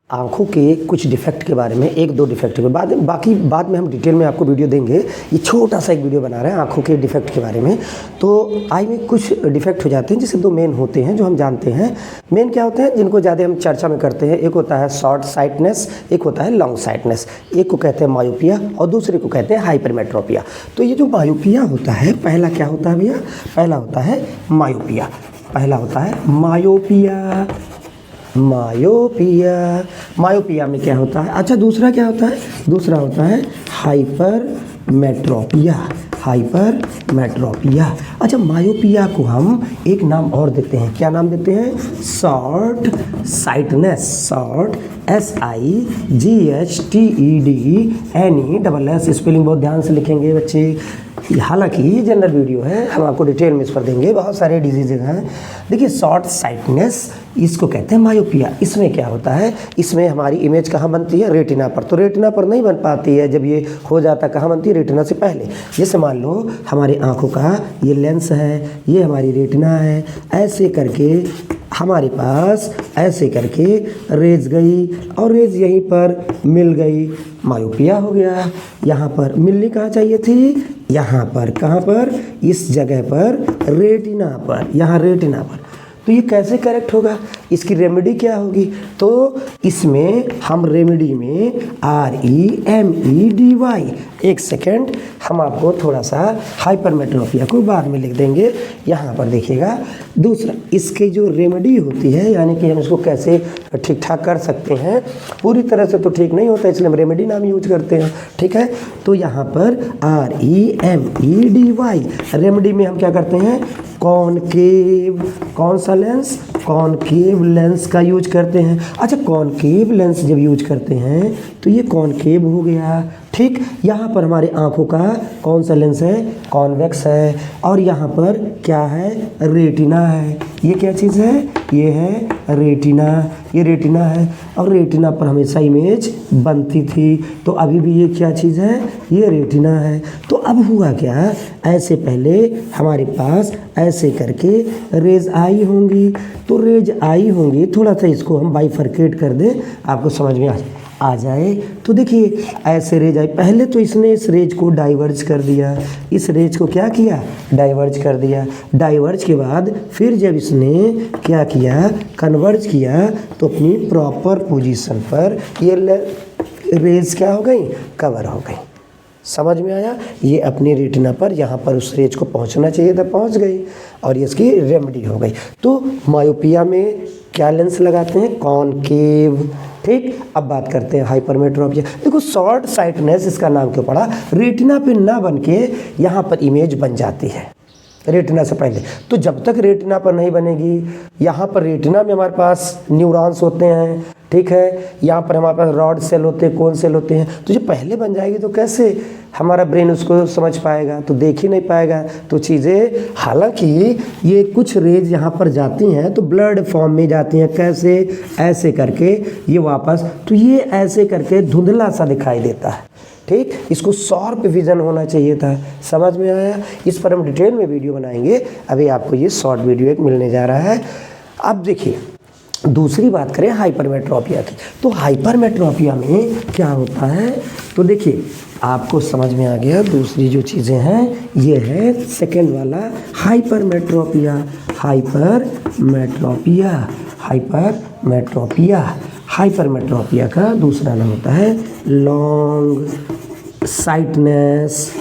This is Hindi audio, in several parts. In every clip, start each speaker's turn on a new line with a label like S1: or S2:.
S1: आँखों के कुछ डिफेक्ट के बारे में, एक दो डिफेक्ट के बाद में हम डिटेल में आपको वीडियो देंगे। ये छोटा सा एक वीडियो बना रहे हैं आँखों के डिफेक्ट के बारे में। तो आई में कुछ डिफेक्ट हो जाते हैं, जिससे दो मेन होते हैं जो हम जानते हैं। मेन क्या होते हैं जिनको ज़्यादा हम चर्चा में करते हैं, एक होता है शॉर्ट साइटनेस, एक होता है लॉन्ग साइटनेस। एक को कहते हैं मायोपिया और दूसरे को कहते हैं हाइपरमेट्रोपिया। तो ये जो मायोपिया होता है, पहला क्या होता है भैया? पहला होता है मायोपिया। पहला होता है मायोपिया। मायोपिया में क्या होता है? अच्छा, दूसरा क्या होता है? दूसरा होता है हाइपरमेट्रोपिया। हाइपरमेट्रोपिया। अच्छा, मायोपिया को हम एक नाम और देते हैं। क्या नाम देते हैं? Short sightedness. Short SIGHTEDNESS। Spelling बहुत ध्यान से लिखेंगे बच्चे। हालांकि ये जनरल वीडियो है, हम आपको डिटेल में इस पर देंगे। बहुत सारे डिजीज़ हैं। देखिए, शॉर्ट साइटनेस इसको कहते हैं मायोपिया। इसमें क्या होता है? इसमें हमारी इमेज कहाँ बनती है? रेटिना पर। तो रेटिना पर नहीं बन पाती है। जब ये हो जाता कहाँ बनती है? रेटिना से पहले। जैसे मान लो हमारी आँखों का ये लेंस है, ये हमारी रेटिना है। ऐसे करके हमारे पास ऐसे करके रेज गई और रेज यहीं पर मिल गई, मायोपिया हो गया। यहाँ पर मिलनी कहाँ चाहिए थी? यहाँ पर। कहाँ पर? इस जगह पर, रेटिना पर। यहाँ रेटिना पर। तो ये कैसे करेक्ट होगा? इसकी रेमेडी क्या होगी? तो इसमें हम रेमेडी में REMEDY, एक सेकेंड, हम आपको थोड़ा सा हाइपरमेट्रोपिया को बाद में लिख देंगे। यहाँ पर देखिएगा, दूसरा इसकी जो रेमेडी होती है, यानी कि हम इसको कैसे ठीक ठाक कर सकते हैं। पूरी तरह से तो ठीक नहीं होता, इसलिए हम रेमेडी नाम यूज करते हैं। ठीक है, तो यहाँ पर REMEDY रेमेडी में हम क्या करते हैं? कॉनकेव। कौन सा लेंस? कॉनकेव लेंस का यूज करते हैं। अच्छा, कॉनकेव लेंस जब यूज करते हैं तो ये कॉनकेव हो गया। ठीक, यहाँ पर हमारे आँखों का कौन सा लेंस है? कॉन्वेक्स है। और यहाँ पर क्या है? रेटिना है। ये क्या चीज़ है? ये है रेटिना। ये रेटिना है और रेटिना पर हमेशा इमेज बनती थी। तो अभी भी ये क्या चीज़ है? ये रेटिना है। तो अब हुआ क्या? ऐसे पहले हमारे पास ऐसे करके रेज आई होंगी। तो रेज आई होंगी, थोड़ा सा इसको हम बाइफरकेट कर दें, आपको समझ में आ जाए। तो देखिए, ऐसे रेज आई। पहले तो इसने इस रेज को डाइवर्ज कर दिया। इस रेज को क्या किया? डाइवर्ज कर दिया। डाइवर्ज के बाद फिर जब इसने क्या किया? कन्वर्ज किया, तो अपनी प्रॉपर पोजीशन पर ये रेज क्या हो गई? कवर हो गई। समझ में आया? ये अपनी रेटिना पर, यहाँ पर उस रेज को पहुँचना चाहिए था, पहुँच गई और ये इसकी रेमेडी हो गई। तो मायोपिया में क्या लेंस लगाते हैं? कॉनकेव। ठीक, अब बात करते हैं हाइपरमेट्रोपिया। देखो, शॉर्ट साइटनेस इसका नाम क्यों पड़ा? रेटिना पे ना बन के यहाँ पर इमेज बन जाती है रेटिना से पहले। तो जब तक रेटिना पर नहीं बनेगी, यहाँ पर रेटिना में हमारे पास न्यूरॉन्स होते हैं। ठीक है, यहाँ पर हमारे पास रॉड सेल होते हैं, कोन सेल होते हैं। तो जब पहले बन जाएगी तो कैसे हमारा ब्रेन उसको समझ पाएगा? तो देख ही नहीं पाएगा। तो चीज़ें, हालांकि ये कुछ रेज यहाँ पर जाती हैं तो ब्लड फॉर्म में जाती हैं। कैसे? ऐसे करके ये वापस, तो ये ऐसे करके धुंधला सा दिखाई देता है। ठीक, इसको शार्प विजन होना चाहिए था। समझ में आया? इस पर हम डिटेल में वीडियो बनाएंगे। अभी आपको ये शॉर्ट वीडियो एक मिलने जा रहा है। अब देखिए, दूसरी बात करें हाइपरमेट्रोपिया की। तो हाइपरमेट्रोपिया में क्या होता है? तो देखिए, आपको समझ में आ गया। दूसरी जो चीज़ें हैं, ये है सेकेंड वाला हाइपरमेट्रोपिया। हाइपरमेट्रोपिया। हाइपरमेट्रोपिया। हाइपरमेट्रोपिया का दूसरा नाम होता है लॉन्ग साइटनेस।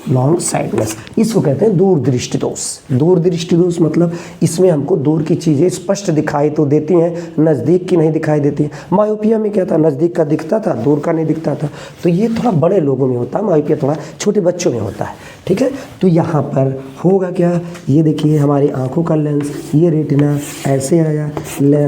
S1: लॉन्ग साइटनेस, इसको कहते हैं दूरदृष्टि दोष। दूरदृष्टि दोष मतलब इसमें हमको दूर की चीज़ें स्पष्ट दिखाई तो देती हैं, नज़दीक की नहीं दिखाई देती। मायोपिया में क्या था? नज़दीक का दिखता था, दूर का नहीं दिखता था। तो ये थोड़ा बड़े लोगों में होता है, मायोपिया थोड़ा छोटे बच्चों में होता है। ठीक है, तो यहाँ पर होगा क्या? ये देखिए, हमारी आँखों का लेंस, ये रेटिना ऐसे आया,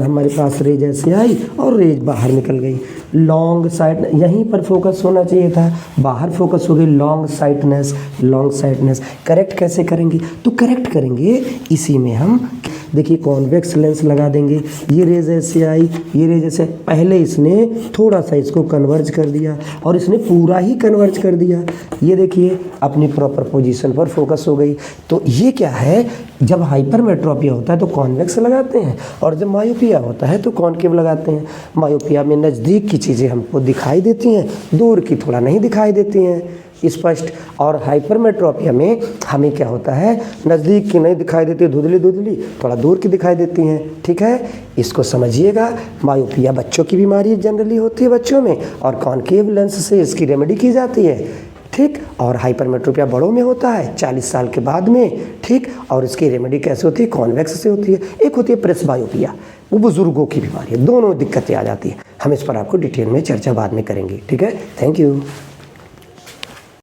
S1: हमारे पास रेज ऐसे आई और रेज बाहर निकल गई। लॉन्ग साइट, यहीं पर फोकस होना चाहिए था, बाहर फोकस हो गई। Long sightedness. Long sightedness correct कैसे करेंगे? तो करेक्ट करेंगे इसी में हम देखिए कॉन्वेक्स लेंस लगा देंगे, ये रेज ऐसे आई, ये रेज ऐसे, पहले इसने थोड़ा सा इसको कन्वर्ज कर दिया और इसने पूरा ही कन्वर्ज कर दिया। ये देखिए अपनी प्रॉपर पोजीशन पर फोकस हो गई। तो ये क्या है, जब हाइपरमेट्रोपिया होता है तो कॉन्वेक्स लगाते हैं और जब मायोपिया होता है तो कॉनकेव लगाते हैं। मायोपिया में नज़दीक की चीज़ें हमको दिखाई देती हैं, दूर की थोड़ा नहीं दिखाई देती हैं स्पष्ट। और हाइपरमेट्रोपिया में हमें क्या होता है, नज़दीक की नहीं दिखाई देती, धुंधली धुंधली, थोड़ा दूर की दिखाई देती हैं। ठीक है, इसको समझिएगा। मायोपिया बच्चों की बीमारी जनरली होती है बच्चों में, और कॉनकेव लेंस से इसकी रेमेडी की जाती है। ठीक, और हाइपरमेट्रोपिया बड़ों में होता है 40 साल के बाद में। ठीक, और इसकी रेमेडी कैसे होती है, कॉन्वेक्स से होती है। एक होती है प्रेसबायोपिया, वो बुजुर्गों की बीमारी है। दोनों दिक्कतें आ जाती हैं। हम इस पर आपको डिटेल में चर्चा बाद में करेंगे। ठीक है, थैंक यू।